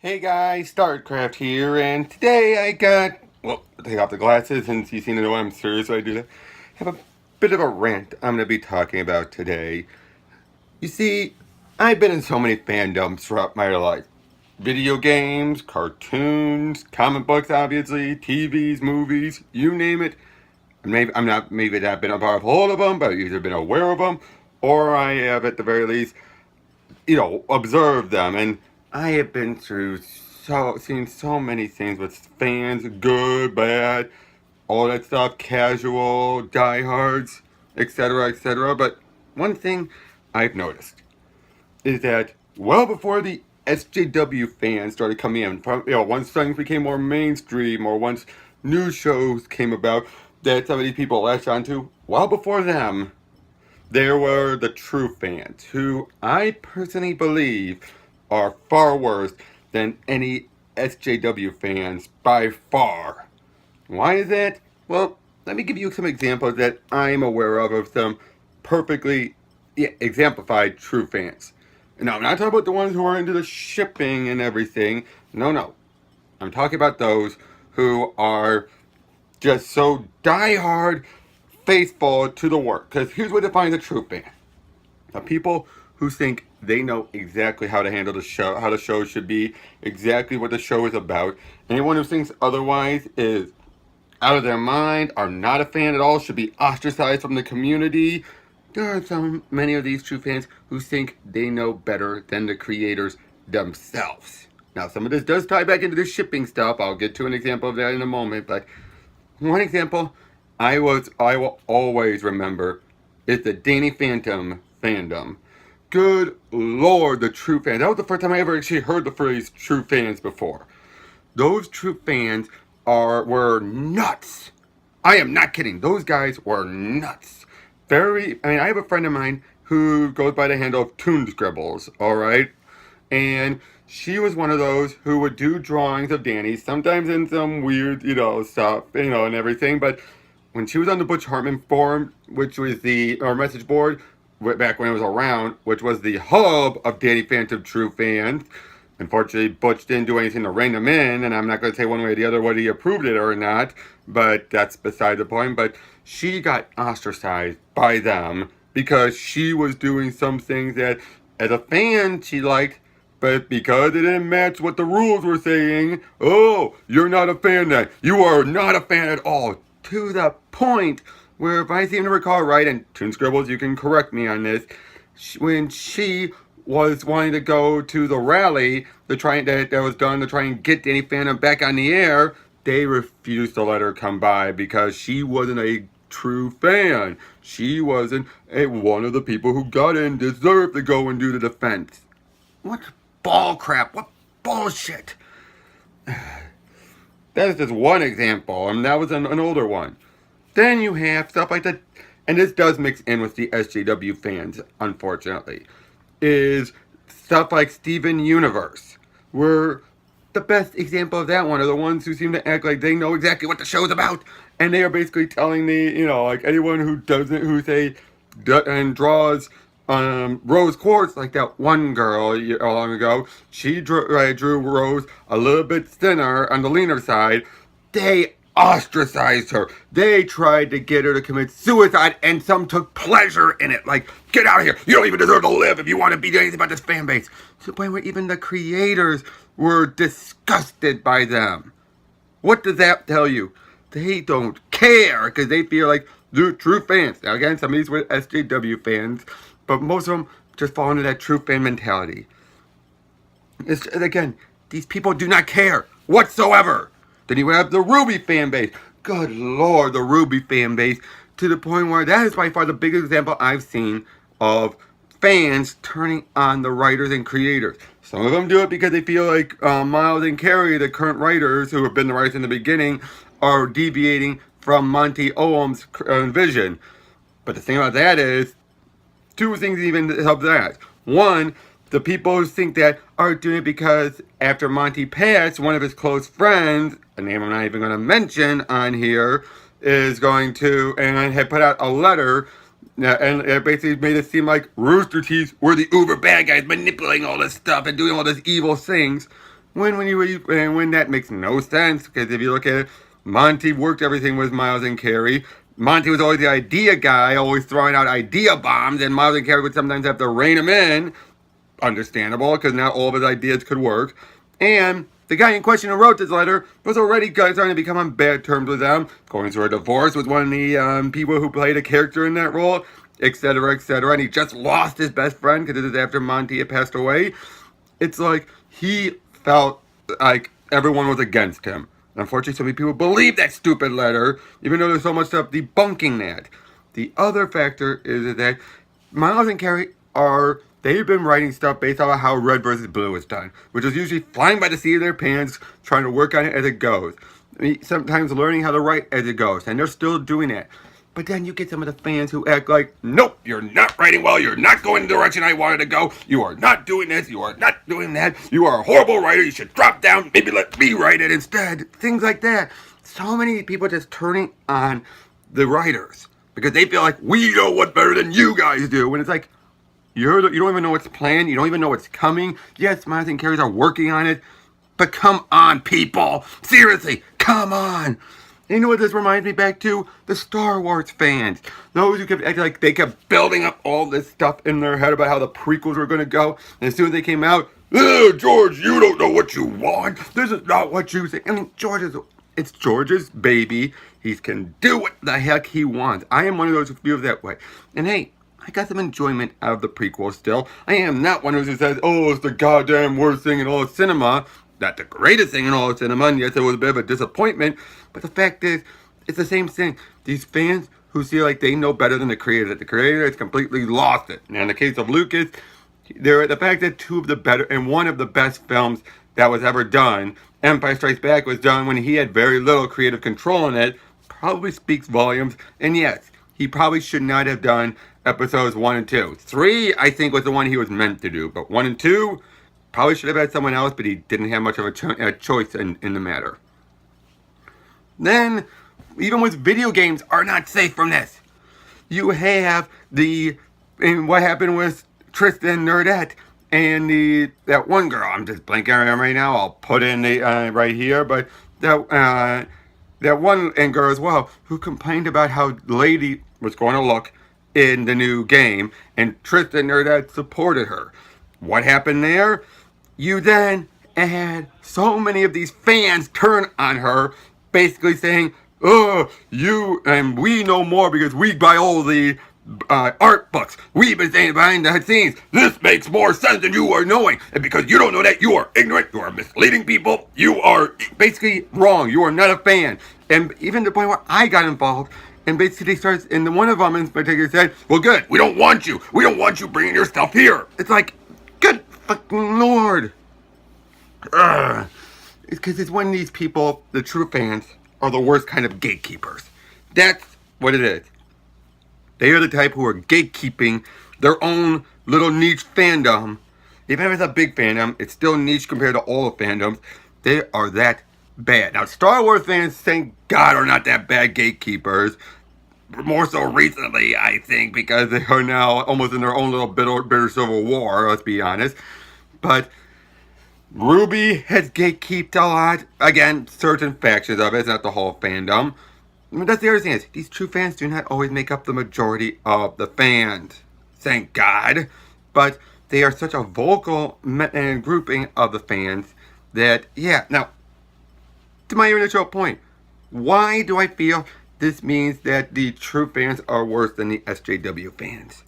Hey guys, StarCraft here, and today I got, well, take off the glasses since you seem to know I'm serious, so I do that. Have a bit of a rant I'm going to be talking about today. You see, I've been in so many fandoms throughout my life. Video games, cartoons, comic books, obviously, TVs, movies, you name it. Maybe maybe I've been a part of all of them, but I've either been aware of them, or I have at the very least observe them. And I have been through seen so many things with fans, good, bad, all that stuff, casual, diehards, etc., etc. But one thing I've noticed is that well before the SJW fans started coming in, once things became more mainstream, or once news shows came about that some of these people latched onto, well before them, there were the true fans, who I personally believe are far worse than any SJW fans by far. Why is that? Well, let me give you some examples that I'm aware of some perfectly exemplified true fans. Now, I'm not talking about the ones who are into the shipping and everything. No, no. I'm talking about those who are just so diehard faithful to the work. Because here's what defines a true fan. People who think they know exactly how to handle the show, how the show should be, exactly what the show is about. Anyone who thinks otherwise is out of their mind, are not a fan at all, should be ostracized from the community. There are so many of these true fans who think they know better than the creators themselves. Now, some of this does tie back into the shipping stuff. I'll get to an example of that in a moment, but one example I will always remember is the Danny Phantom fandom. Good lord, the true fans. That was the first time I ever actually heard the phrase true fans before. Those true fans were nuts. I am not kidding. Those guys were nuts. I have a friend of mine who goes by the handle of Toon Scribbles, alright? And she was one of those who would do drawings of Danny, sometimes in some weird, stuff, and everything. But when she was on the Butch Hartman forum, which was our message board, back when it was around, which was the hub of Danny Phantom true fans, unfortunately, Butch didn't do anything to rein them in, and I'm not going to say one way or the other whether he approved it or not, but that's beside the point. But she got ostracized by them because she was doing some things that, as a fan, she liked, but because it didn't match what the rules were saying, oh, you're not a fan then. You are not a fan at all. To the point where, if I seem to recall right, and Toon Scribbles, you can correct me on this, when she was wanting to go to the rally that was done to try and get Danny Phantom back on the air, they refused to let her come by because she wasn't a true fan. She wasn't one of the people who got in, deserved to go and do the defense. What ball crap, what bullshit. That is just one example, and that was an older one. Then you have stuff like that, and this does mix in with the SJW fans, unfortunately, is stuff like Steven Universe. Where the best example of that one are the ones who seem to act like they know exactly what the show's about, and they are basically telling me, like anyone who doesn't, and draws rose quartz, like that one girl long ago. She drew Rose a little bit thinner on the leaner side. They ostracized her. They tried to get her to commit suicide, and some took pleasure in it. Like, get out of here. You don't even deserve to live if you want to be anything about this fan base. To the point where even the creators were disgusted by them. What does that tell you? They don't care because they feel like they're true fans. Now, again, some of these were SJW fans, but most of them just fall into that true fan mentality. Again, these people do not care whatsoever. Then you have the Ruby fan base. Good lord, the Ruby fan base. To the point where that is by far the biggest example I've seen of fans turning on the writers and creators. Some of them do it because they feel like Miles and Carrie, the current writers who have been the writers in the beginning, are deviating from Monty Olam's vision. But the thing about that is, two things even help that. One, the people who think that are doing it because after Monty passed, one of his close friends, a name I'm not even going to mention on here, is going to, and had put out a letter, and it basically made it seem like Rooster Teeth were the uber bad guys manipulating all this stuff and doing all these evil things. when that makes no sense, because if you look at it, Monty worked everything with Miles and Carrie. Monty was always the idea guy, always throwing out idea bombs, and Miles and Carrie would sometimes have to rein him in. Understandable, because not all of his ideas could work. And the guy in question who wrote this letter was already starting to become on bad terms with them, going through a divorce with one of the people who played a character in that role, etc., etc. And he just lost his best friend because this is after Monty had passed away. It's like he felt like everyone was against him. Unfortunately, so many people believe that stupid letter, even though there's so much stuff debunking that. The other factor is that Miles and Carrie they've been writing stuff based off of how Red versus Blue is done, which is usually flying by the seat of their pants, trying to work on it as it goes. Sometimes learning how to write as it goes, and they're still doing it. But then you get some of the fans who act like, nope, you're not writing well, you're not going the direction I wanted to go, you are not doing this, you are not doing that, you are a horrible writer, you should drop down, maybe let me write it instead. Things like that. So many people just turning on the writers because they feel like we know what better than you guys do. When it's like, you don't even know what's planned. You don't even know what's coming. Yes, Miles and Carrie are working on it. But come on, people. Seriously, come on. And you know what this reminds me back to? The Star Wars fans. Those who kept acting like they kept building up all this stuff in their head about how the prequels were going to go. And as soon as they came out, George, you don't know what you want. This is not what you say. I mean, it's George's baby. He can do what the heck he wants. I am one of those who feels that way. And hey, I got some enjoyment out of the prequel still. I am not one who says, oh, it's the goddamn worst thing in all of cinema. Not the greatest thing in all of cinema, and yes, it was a bit of a disappointment. But the fact is, it's the same thing. These fans who feel like they know better than the creator, that the creator has completely lost it. Now, in the case of Lucas, the fact that one of the best films that was ever done, Empire Strikes Back, was done when he had very little creative control in it, probably speaks volumes. And yes, he probably should not have done episodes 1 and 2. 3, I think, was the one he was meant to do. But 1 and 2, probably should have had someone else, but he didn't have much of a choice in the matter. Then, even with video games are not safe from this. You have what happened with Tristan Nerdette and that one girl. I'm just blanking on her right now. I'll put in the right here, but that one girl as well who complained about how the lady was going to look in the new game, and Tristan Nerdette supported her. What happened there? You then had so many of these fans turn on her, basically saying, oh, you and we know more because we buy all the art books. We've been saying behind the scenes, this makes more sense than you are knowing. And because you don't know that, you are ignorant, you are misleading people, you are basically wrong, you are not a fan. And even to the point where I got involved, and basically starts, and one of them in particular said, well, good, we don't want you bringing your stuff here. It's like, good fucking Lord. It's because it's when these people, the true fans, are the worst kind of gatekeepers. That's what it is. They are the type who are gatekeeping their own little niche fandom. Even if it's a big fandom, it's still niche compared to all the fandoms. They are that bad. Now, Star Wars fans, thank God, are not that bad gatekeepers. More so recently, I think, because they are now almost in their own little bitter civil war, let's be honest. But Ruby has gatekeeped a lot. Again, certain factions of it, it's not the whole fandom. I mean, that's the other thing is, these true fans do not always make up the majority of the fans. Thank God. But they are such a vocal grouping of the fans that, yeah. Now, to my initial point, why do I feel this means that the true fans are worse than the SJW fans?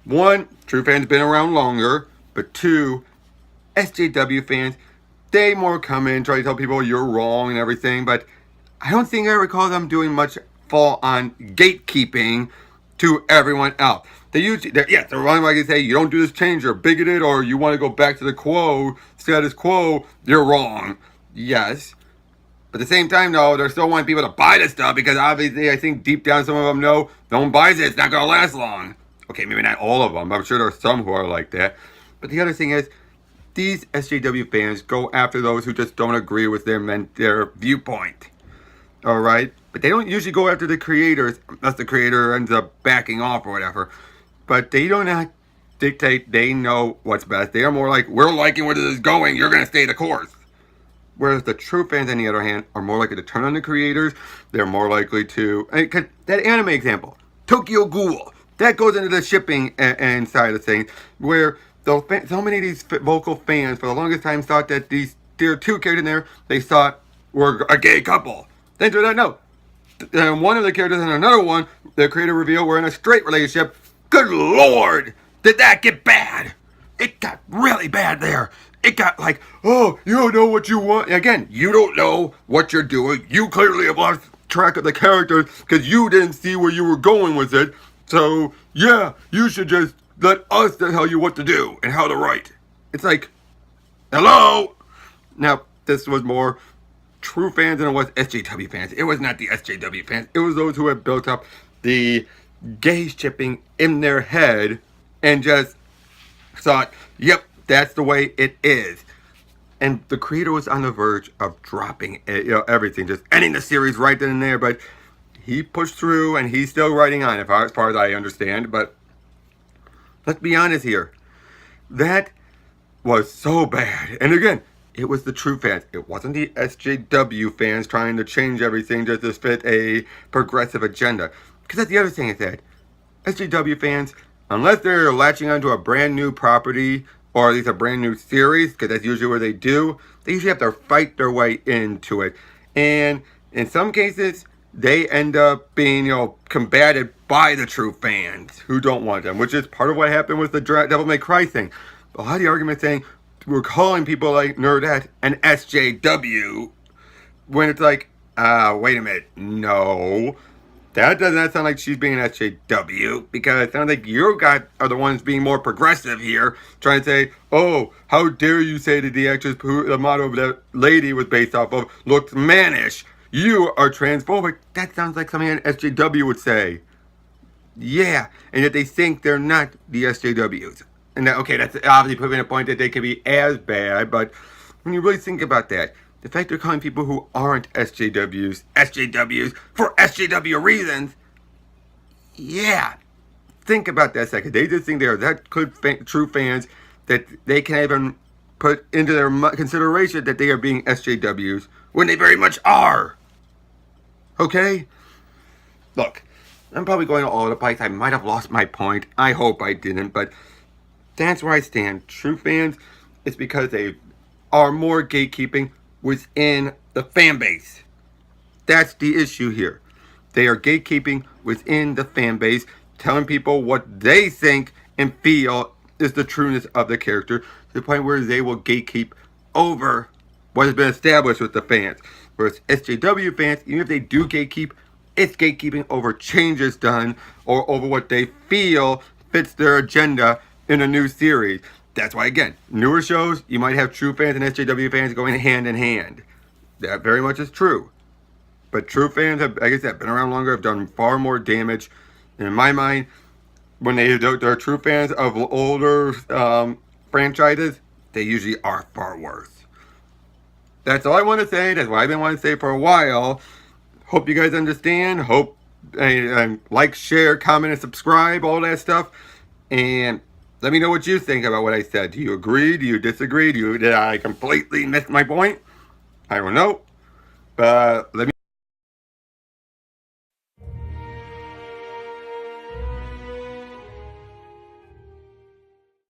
One, true fans been around longer, but two, SJW fans, they more come in, try to tell people you're wrong and everything, but I don't think I recall them doing much fall on gatekeeping to everyone else. They're wrong, like I say, you don't do this change, you're bigoted, or you want to go back to the status quo, you're wrong. Yes. But at the same time, though, they still want people to buy this stuff because obviously I think deep down some of them know no one buys it, it's not going to last long. Okay, maybe not all of them. I'm sure there are some who are like that. But the other thing is, these SJW fans go after those who just don't agree with their viewpoint. Alright? But they don't usually go after the creators unless the creator ends up backing off or whatever. But they do not dictate, they know what's best. They are more like, we're liking where this is going, you're going to stay the course. Whereas the true fans, on the other hand, are more likely to turn on the creators. They're more likely to... that anime example, Tokyo Ghoul, that goes into the shipping and side of things, where so many of these vocal fans for the longest time thought that there are two characters in there they thought were a gay couple. Then turns out, no. And one of the characters and another one, the creator revealed were in a straight relationship. Good Lord! Did that get bad? It got really bad there. It got like, oh, you don't know what you want. Again, you don't know what you're doing. You clearly have lost track of the characters because you didn't see where you were going with it. So, yeah, you should just let us tell you what to do and how to write. It's like, hello? Now, this was more true fans than it was SJW fans. It was not the SJW fans. It was those who had built up the gay shipping in their head and just thought, yep, that's the way it is. And the creator was on the verge of dropping everything, just ending the series right then and there. But he pushed through, and he's still writing on it, as far as I understand. But let's be honest here. That was so bad. And again, it was the true fans. It wasn't the SJW fans trying to change everything just to fit a progressive agenda. Because that's the other thing is that SJW fans, unless they're latching onto a brand new property or at least a brand new series, because that's usually what they do, they usually have to fight their way into it. And in some cases, they end up being, combated by the true fans who don't want them, which is part of what happened with the Devil May Cry thing. A lot of the arguments saying, we're calling people like Nerdette an SJW, when it's like, wait a minute, no. That does not sound like she's being an SJW, because it sounds like you guys are the ones being more progressive here, trying to say, oh, how dare you say that the actress who the motto of that lady was based off of looks mannish. You are transphobic. That sounds like something an SJW would say. Yeah, and yet they think they're not the SJWs. And that, okay, that's obviously proving a point that they could be as bad, but when you really think about that, the fact they're calling people who aren't SJWs for SJW reasons, yeah, think about that a second. They just think they are that good true fans that they can even put into their consideration that they are being SJWs when they very much are. Okay? Look, I'm probably going all over the place. I might have lost my point. I hope I didn't, but that's where I stand. True fans, it's because they are more gatekeeping within the fan base. That's the issue here. They are gatekeeping within the fan base, telling people what they think and feel is the trueness of the character, to the point where they will gatekeep over what has been established with the fans. Whereas SJW fans, even if they do gatekeep, it's gatekeeping over changes done or over what they feel fits their agenda in a new series. That's why, again, newer shows, you might have true fans and SJW fans going hand in hand. That very much is true. But true fans have, like I said, been around longer, have done far more damage. And in my mind, when they're true fans of older franchises, they usually are far worse. That's all I want to say. That's what I've been wanting to say for a while. Hope you guys understand. Hope like, share, comment, and subscribe, all that stuff. And let me know what you think about what I said. Do you agree? Do you disagree? Did I completely miss my point? I don't know. But let me